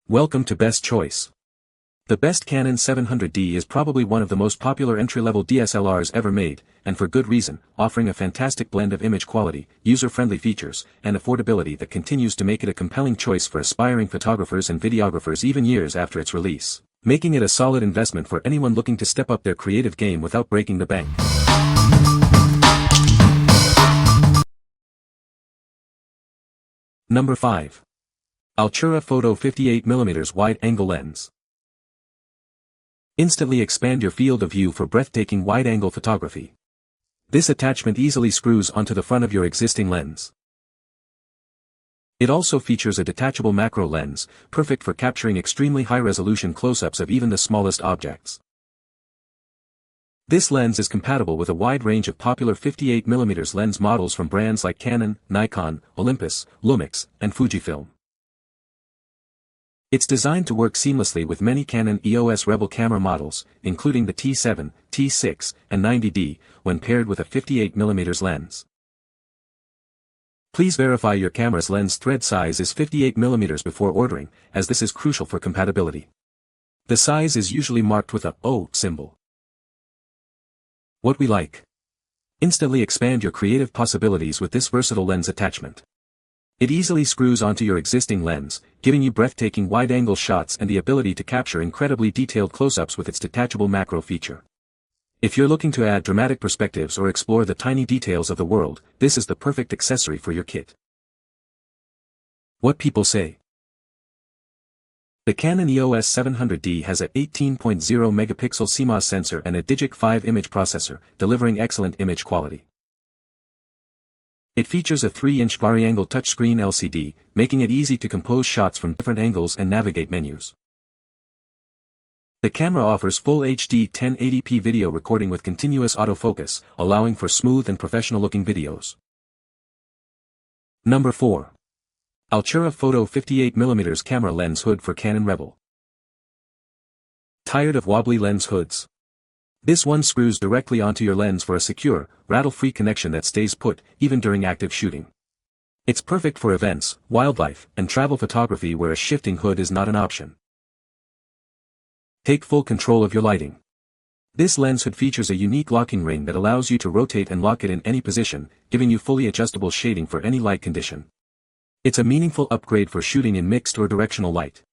Welcome to Best Choice. The best Canon 700D is probably one of the most popular entry-level DSLRs ever made, and for good reason, offering a fantastic blend of image quality, user-friendly features, and affordability that continues to make it a compelling choice for aspiring photographers and videographers even years after its release, making it a solid investment for anyone looking to step up their creative game without breaking the bank. Number 5. Altura Photo 58mm Wide-Angle Lens. Instantly expand your field of view for breathtaking wide-angle photography. This attachment easily screws onto the front of your existing lens. It also features a detachable macro lens, perfect for capturing extremely high-resolution close-ups of even the smallest objects. This lens is compatible with a wide range of popular 58mm lens models from brands like Canon, Nikon, Olympus, Lumix, and Fujifilm. It's designed to work seamlessly with many Canon EOS Rebel camera models, including the T7, T6, and 90D, when paired with a 58mm lens. Please verify your camera's lens thread size is 58mm before ordering, as this is crucial for compatibility. The size is usually marked with a O symbol. What we like. Instantly expand your creative possibilities with this versatile lens attachment. It easily screws onto your existing lens, giving you breathtaking wide-angle shots and the ability to capture incredibly detailed close-ups with its detachable macro feature. If you're looking to add dramatic perspectives or explore the tiny details of the world, this is the perfect accessory for your kit. What people say. The Canon EOS 700D has a 18.0-megapixel CMOS sensor and a Digic 5 image processor, delivering excellent image quality. It features a 3-inch vari-angle touchscreen LCD, making it easy to compose shots from different angles and navigate menus. The camera offers full HD 1080p video recording with continuous autofocus, allowing for smooth and professional-looking videos. Number 4. Altura Photo 58mm Camera Lens Hood for Canon Rebel. Tired of wobbly lens hoods? This one screws directly onto your lens for a secure, rattle-free connection that stays put, even during active shooting. It's perfect for events, wildlife, and travel photography where a shifting hood is not an option. Take full control of your lighting. This lens hood features a unique locking ring that allows you to rotate and lock it in any position, giving you fully adjustable shading for any light condition. It's a meaningful upgrade for shooting in mixed or directional light.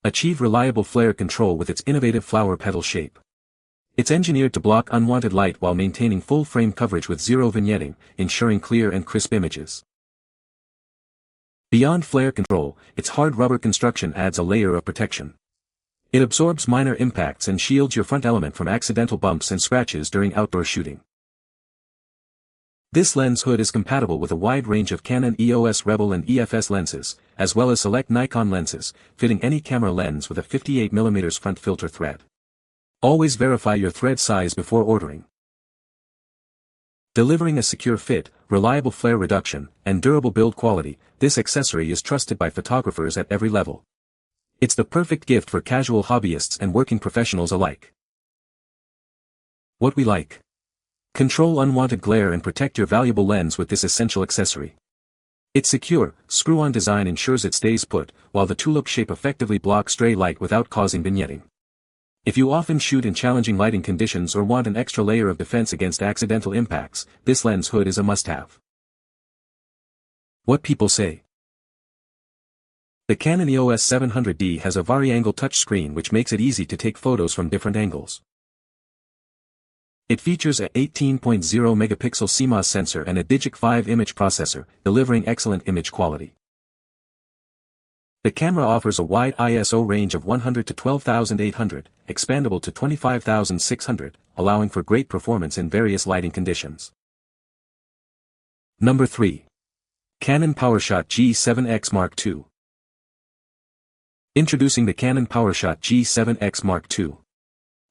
Achieve reliable flare control with its innovative flower petal shape. It's engineered to block unwanted light while maintaining full frame coverage with zero vignetting, ensuring clear and crisp images. Beyond flare control, its hard rubber construction adds a layer of protection. It absorbs minor impacts and shields your front element from accidental bumps and scratches during outdoor shooting. This lens hood is compatible with a wide range of Canon EOS Rebel and EFS lenses, as well as select Nikon lenses, fitting any camera lens with a 58mm front filter thread. Always verify your thread size before ordering. Delivering a secure fit, reliable flare reduction, and durable build quality, this accessory is trusted by photographers at every level. It's the perfect gift for casual hobbyists and working professionals alike. What we like. Control unwanted glare and protect your valuable lens with this essential accessory. Its secure, screw-on design ensures it stays put, while the tulip shape effectively blocks stray light without causing vignetting. If you often shoot in challenging lighting conditions or want an extra layer of defense against accidental impacts, this lens hood is a must-have. What people say. The Canon EOS 700D has a vari-angle touchscreen which makes it easy to take photos from different angles. It features a 18.0-megapixel CMOS sensor and a Digic 5 image processor, delivering excellent image quality. The camera offers a wide ISO range of 100 to 12,800, expandable to 25,600, allowing for great performance in various lighting conditions. Number 3. Canon PowerShot G7X Mark II. Introducing the Canon PowerShot G7X Mark II.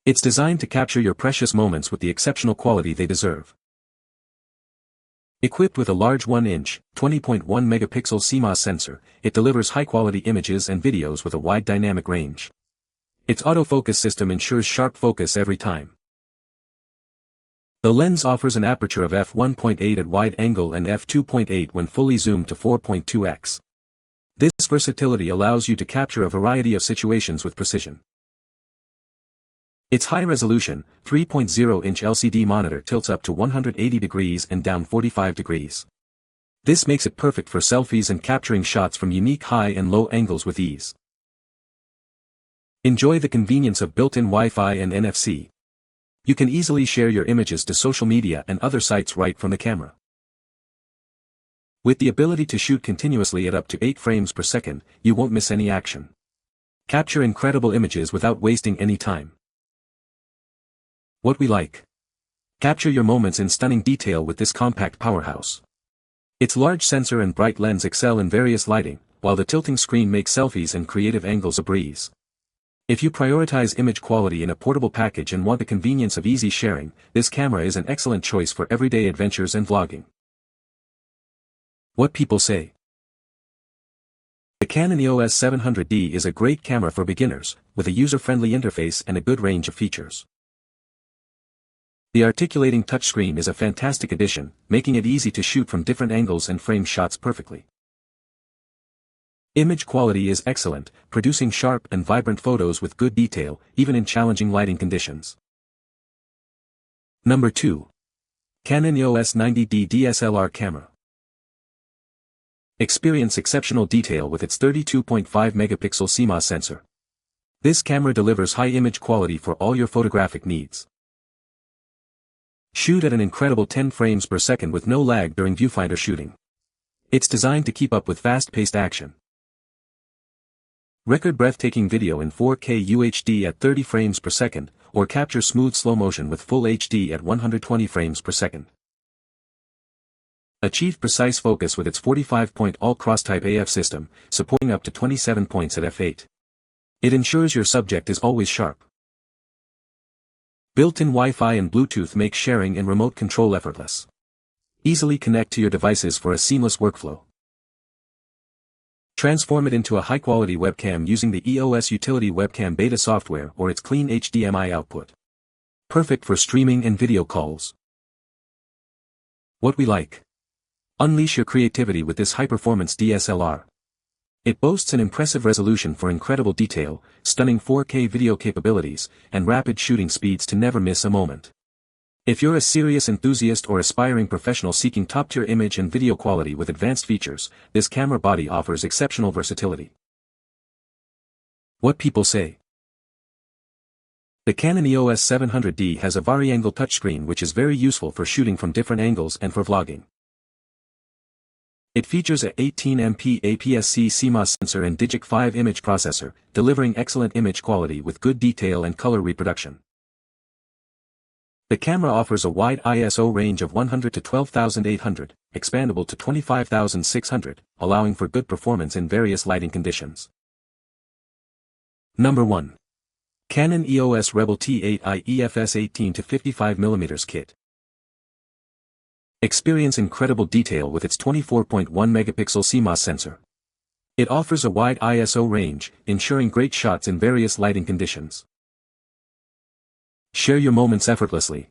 It's designed to capture your precious moments with the exceptional quality they deserve. Equipped with a large 1-inch, 20.1-megapixel CMOS sensor, it delivers high-quality images and videos with a wide dynamic range. Its autofocus system ensures sharp focus every time. The lens offers an aperture of f1.8 at wide angle and f2.8 when fully zoomed to 4.2x. This versatility allows you to capture a variety of situations with precision. Its high-resolution, 3.0-inch LCD monitor tilts up to 180 degrees and down 45 degrees. This makes it perfect for selfies and capturing shots from unique high and low angles with ease. Enjoy the convenience of built-in Wi-Fi and NFC. You can easily share your images to social media and other sites right from the camera. With the ability to shoot continuously at up to 8 frames per second, you won't miss any action. Capture incredible images without wasting any time. What we like. Capture your moments in stunning detail with this compact powerhouse. Its large sensor and bright lens excel in various lighting, while the tilting screen makes selfies and creative angles a breeze. If you prioritize image quality in a portable package and want the convenience of easy sharing, this camera is an excellent choice for everyday adventures and vlogging. What people say. The Canon EOS 700D is a great camera for beginners, with a user-friendly interface and a good range of features. The articulating touchscreen is a fantastic addition, making it easy to shoot from different angles and frame shots perfectly. Image quality is excellent, producing sharp and vibrant photos with good detail, even in challenging lighting conditions. Number 2. Canon EOS 90D DSLR camera. Experience exceptional detail with its 32.5 megapixel CMOS sensor. This camera delivers high image quality for all your photographic needs. Shoot at an incredible 10 frames per second with no lag during viewfinder shooting. It's designed to keep up with fast-paced action. Record breathtaking video in 4K UHD at 30 frames per second, or capture smooth slow motion with full HD at 120 frames per second. Achieve precise focus with its 45-point all-cross-type AF system, supporting up to 27 points at f8. It ensures your subject is always sharp. Built-in Wi-Fi and Bluetooth make sharing and remote control effortless. Easily connect to your devices for a seamless workflow. Transform it into a high-quality webcam using the EOS Utility Webcam Beta software or its clean HDMI output. Perfect for streaming and video calls. What we like. Unleash your creativity with this high-performance DSLR. It boasts an impressive resolution for incredible detail, stunning 4K video capabilities, and rapid shooting speeds to never miss a moment. If you're a serious enthusiast or aspiring professional seeking top-tier image and video quality with advanced features, this camera body offers exceptional versatility. What people say. The Canon EOS 700D has a vari-angle touchscreen which is very useful for shooting from different angles and for vlogging. It features a 18MP APS-C CMOS sensor and Digic 5 image processor, delivering excellent image quality with good detail and color reproduction. The camera offers a wide ISO range of 100 to 12,800, expandable to 25,600, allowing for good performance in various lighting conditions. Number 1. Canon EOS Rebel T8i EFS 18 to 55mm kit. Experience incredible detail with its 24.1 megapixel CMOS sensor. It offers a wide ISO range, ensuring great shots in various lighting conditions. Share your moments effortlessly.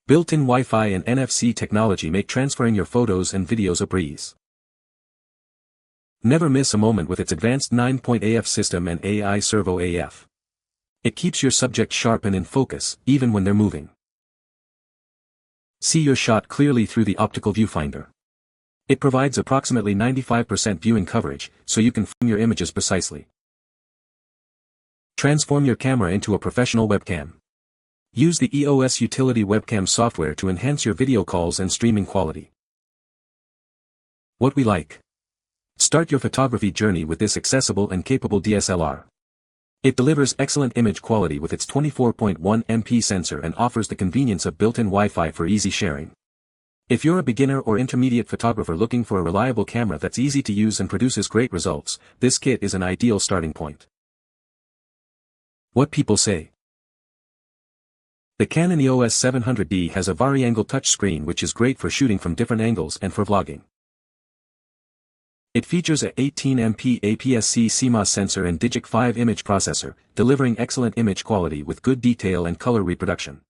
Built-in Wi-Fi and NFC technology make transferring your photos and videos a breeze. Never miss a moment with its advanced 9-point AF system and AI Servo AF. It keeps your subject sharp and in focus, even when they're moving. See your shot clearly through the optical viewfinder. It provides approximately 95% viewing coverage, so you can frame your images precisely. Transform your camera into a professional webcam. Use the EOS Utility Webcam software to enhance your video calls and streaming quality. What we like. Start your photography journey with this accessible and capable DSLR. It delivers excellent image quality with its 24.1 MP sensor and offers the convenience of built-in Wi-Fi for easy sharing. If you're a beginner or intermediate photographer looking for a reliable camera that's easy to use and produces great results, this kit is an ideal starting point. What people say. The Canon EOS 700D has a vari-angle touchscreen which is great for shooting from different angles and for vlogging. It features a 18MP APS-C CMOS sensor and Digic 5 image processor, delivering excellent image quality with good detail and color reproduction.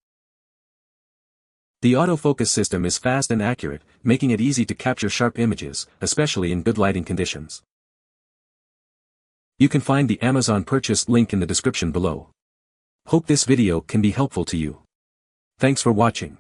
The autofocus system is fast and accurate, making it easy to capture sharp images, especially in good lighting conditions. You can find the Amazon purchase link in the description below. Hope this video can be helpful to you. Thanks for watching.